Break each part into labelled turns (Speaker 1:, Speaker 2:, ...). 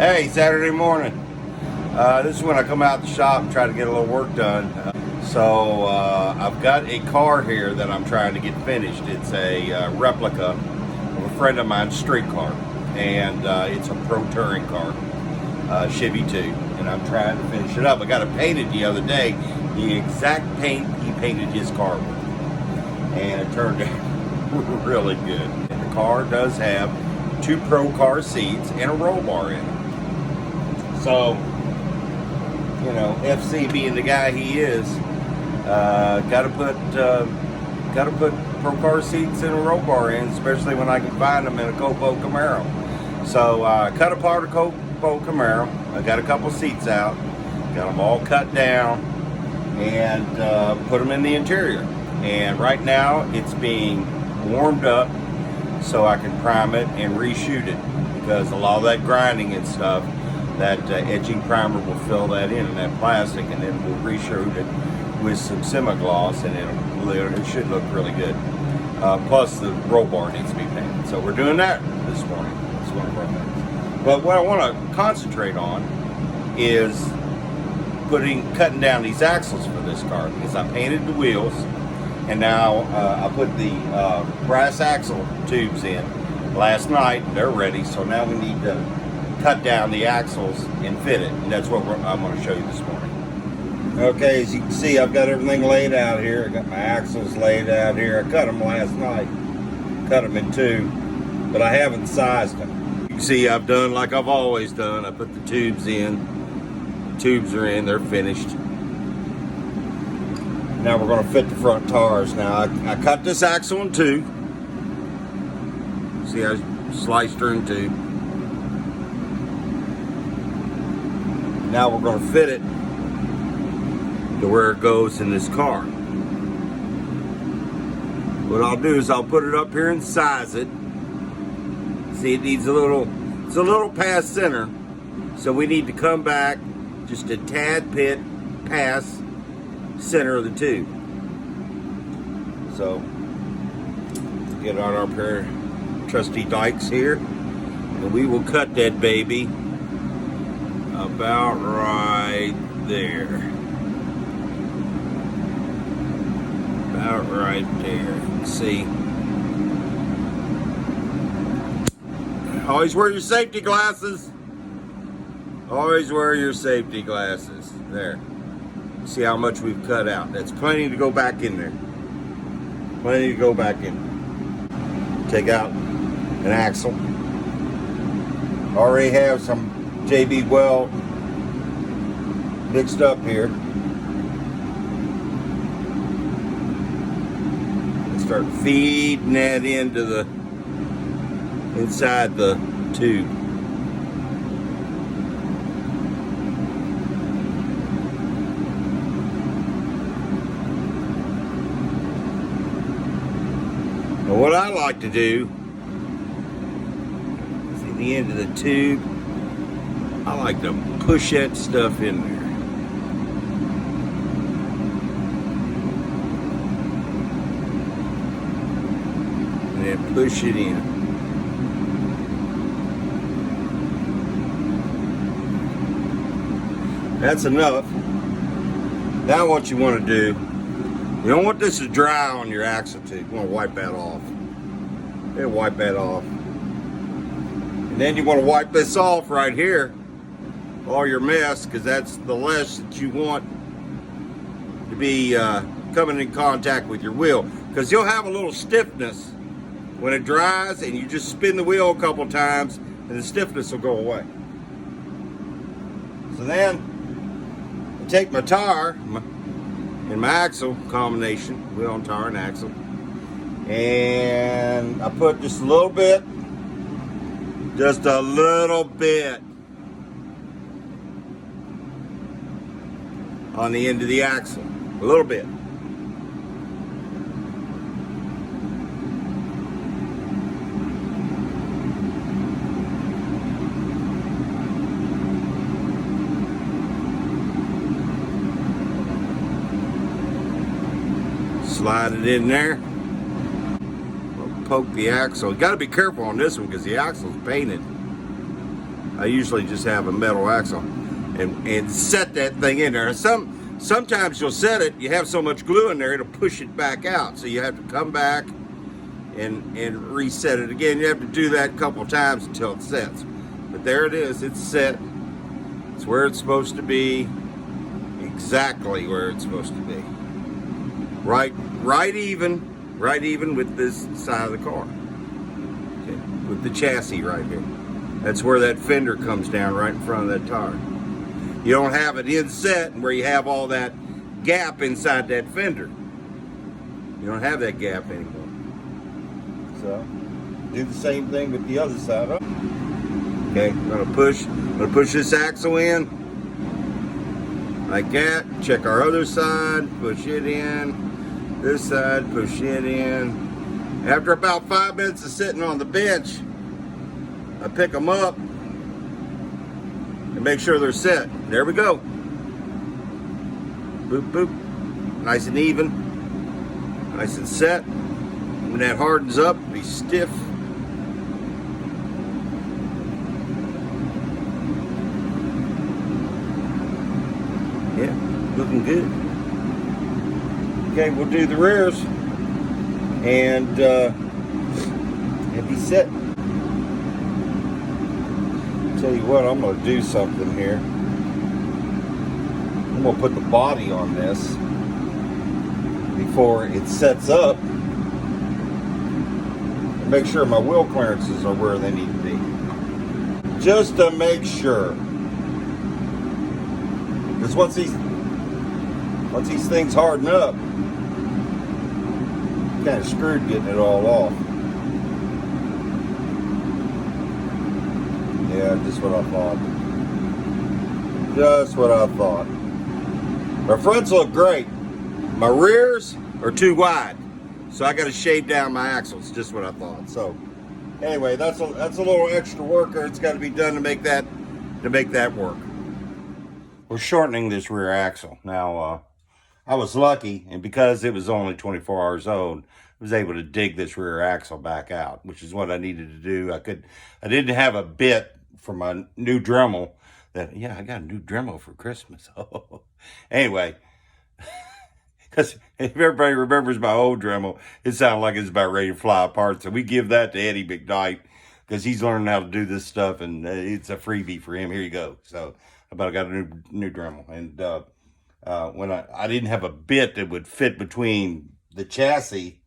Speaker 1: Hey, Saturday morning. This is when I come out the shop and try to get a little work done. So I've got a car here that I'm trying to get finished. It's a replica of a friend of mine's street car, and it's a pro touring car, Chevy II, and I'm trying to finish it up. I got it painted the other day, the exact paint he painted his car with, and it turned out really good. And the car does have 2 pro car seats and a roll bar in it. So, you know, FC being the guy he is, gotta put pro car seats and a roll bar in, especially when I can find them in a Copo Camaro. So cut apart a Copo Camaro. I got a couple seats out, got them all cut down, and put them in the interior. And right now it's being warmed up so I can prime it and reshoot it, because a lot of that grinding and stuff, that etching primer will fill that in that plastic, and then we'll reshoot it with some semi-gloss, and it should look really good. Plus the roll bar needs to be painted. So we're doing that this morning. It's one of our things. But what I want to concentrate on is cutting down these axles for this car, because I painted the wheels, and now I put the brass axle tubes in last night. They're ready, so now we need to cut down the axles and fit it, and that's what I'm going to show you this morning. Okay, as you can see, I've got everything laid out here. I got my axles laid out here. I cut them last night, cut them in 2, but I haven't sized them. You can see I've done like I've always done. I put the tubes in. The tubes are in, they're finished. Now we're going to fit the front tires. Now I cut this axle in 2. See, I sliced her in 2. Now we're going to fit it to where it goes in this car. What I'll do is I'll put it up here and size it. See, it needs it's a little past center, so we need to come back just a tad bit past center of the tube. So get on our pair of trusty dikes here, and we will cut that baby about right there. About right there. See? Always wear your safety glasses. Always wear your safety glasses. There. See how much we've cut out. That's plenty to go back in there. Plenty to go back in. Take out an axle. Already have some JB weld mixed up here. And start feeding that into the inside the tube. Now what I like to do, see the end of the tube, I like to push that stuff in there. And then push it in. That's enough. Now what you want to do, you don't want this to dry on your axle tube. You want to wipe that off. Yeah, wipe that off. And then you want to wipe this off right here. All your mess, because that's the less that you want to be coming in contact with your wheel, because you'll have a little stiffness when it dries, and you just spin the wheel a couple times and the stiffness will go away. So then I take my tire and my axle combination, wheel and tire and axle, and I put just a little bit on the end of the axle, a little bit. Slide it in there. We'll poke the axle. You got to be careful on this one because the axle's painted. I usually just have a metal axle and set that thing in there. Sometimes you'll set it, you have so much glue in there, it'll push it back out. So you have to come back and reset it again. You have to do that a couple times until it sets. But there it is, it's set. It's where it's supposed to be, exactly where it's supposed to be. Right even with this side of the car. Okay, with the chassis right here. That's where that fender comes down, right in front of that tire. You don't have it inset where you have all that gap inside that fender. You don't have that gap anymore. So, do the same thing with the other side. Okay, I'm gonna push this axle in like that. Check our other side, push it in. This side, push it in. After about 5 minutes of sitting on the bench, I pick them up and make sure they're set. There we go. Boop, boop. Nice and even. Nice and set. When that hardens up, it'll be stiff. Yeah, looking good. Okay, we'll do the rears and be set. Tell you what, I'm going to do something here. I'm going to put the body on this before it sets up and make sure my wheel clearances are where they need to be. Just to make sure. Because once these things harden up, kind of screwed getting it all off. Yeah, just what I thought. Just what I thought. My fronts look great. My rears are too wide, so I got to shave down my axles. Just what I thought. So, anyway, that's a little extra work. It's got to be done to make that work. We're shortening this rear axle now. I was lucky, and because it was only 24 hours old, I was able to dig this rear axle back out, which is what I needed to do. I didn't have a bit for my new Dremel. I got a new Dremel for Christmas. Anyway, because if everybody remembers my old Dremel, it sounded like it's about ready to fly apart. So we give that to Eddie McKnight because he's learning how to do this stuff, and it's a freebie for him. Here you go. So, but I got a new Dremel, and when I didn't have a bit that would fit between the chassis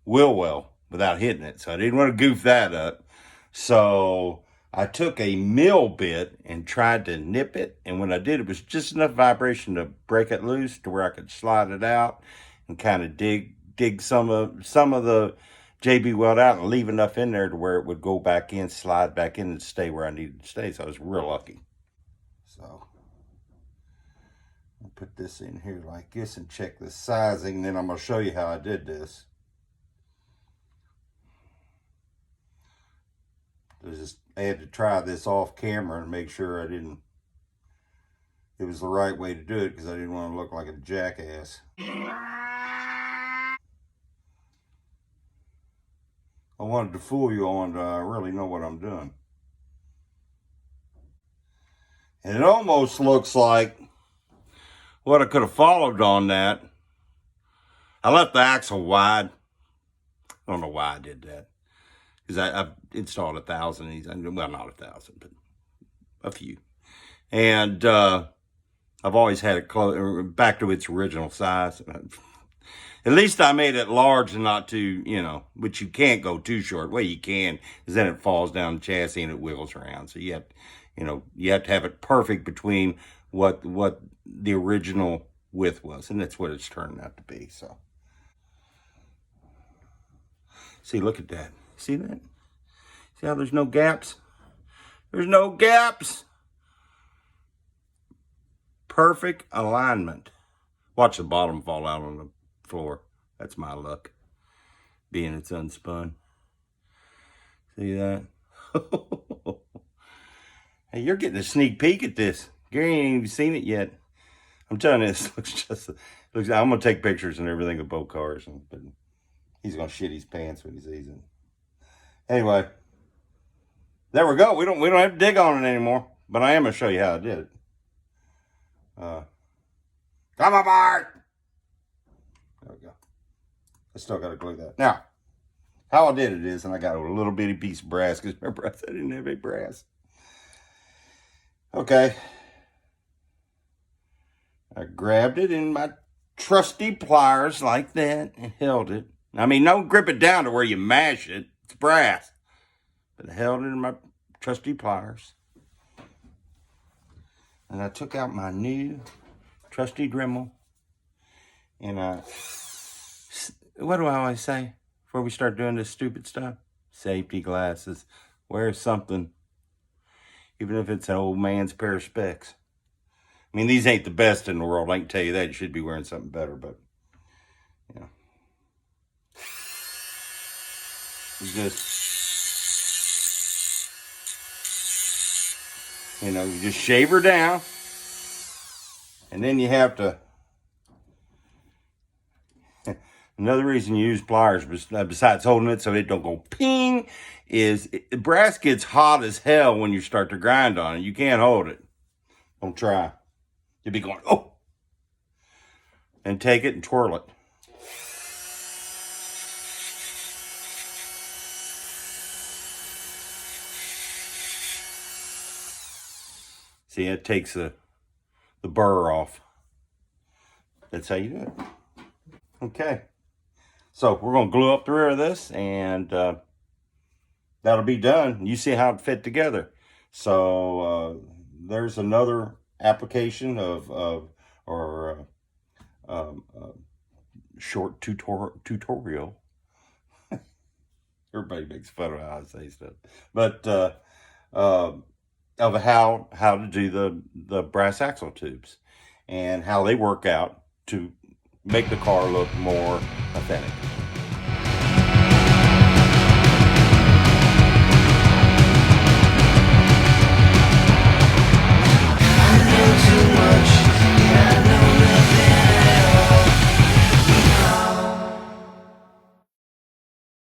Speaker 1: wheel well without hitting it. So I didn't want to goof that up. So I took a mill bit and tried to nip it. And when I did, it was just enough vibration to break it loose to where I could slide it out and kind of dig some of the JB weld out and leave enough in there to where it would go back in, slide back in and stay where I needed to stay. So I was real lucky. So I'll put this in here like this and check the sizing. Then I'm going to show you how I did this. I had to try this off camera and make sure it was the right way to do it because I didn't want to look like a jackass. I wanted to fool you on I really know what I'm doing. And it almost looks like what I could have followed on that. I left the axle wide. I don't know why I did that. Because I've installed 1,000 of these. Well, not 1,000, but a few. And I've always had it back to its original size. At least I made it large and not too, which you can't go too short. Well, you can, because then it falls down the chassis and it wiggles around. So you have to have it perfect between what the original width was. And that's what it's turning out to be, so. See, look at that. See that? See how there's no gaps? There's no gaps. Perfect alignment. Watch the bottom fall out on the floor. That's my luck. Being it's unspun. See that? Hey, you're getting a sneak peek at this. Gary ain't even seen it yet. I'm telling you, this looks. I'm gonna take pictures and everything of both cars, but he's gonna shit his pants when he sees it. Anyway, There we go. We don't have to dig on it anymore. But I am gonna show you how I did it. Come on, Bart. There we go. I still gotta glue that. Now, how I did it is, and I got a little bitty piece of brass, because remember I said I didn't have any brass. Okay. I grabbed it in my trusty pliers like that and held it. I mean, don't grip it down to where you mash it. It's brass. But I held it in my trusty pliers. And I took out my new trusty Dremel. And what do I always say before we start doing this stupid stuff? Safety glasses. Wear something. Even if it's an old man's pair of specs. I mean, these ain't the best in the world. I can tell you that. You should be wearing something better, but, you know. You just shave her down. And then you have to, another reason you use pliers, besides holding it so it don't go ping, is the brass gets hot as hell when you start to grind on it. You can't hold it. Don't try. You'll be going, oh! And take it and twirl it. See, it takes the burr off. That's how you do it. Okay. So we're going to glue up the rear of this, and that'll be done. You see how it fit together. So there's another application of short tutorial. Everybody makes fun of how I say stuff, but of how to do the brass axle tubes and how they work out to make the car look more authentic.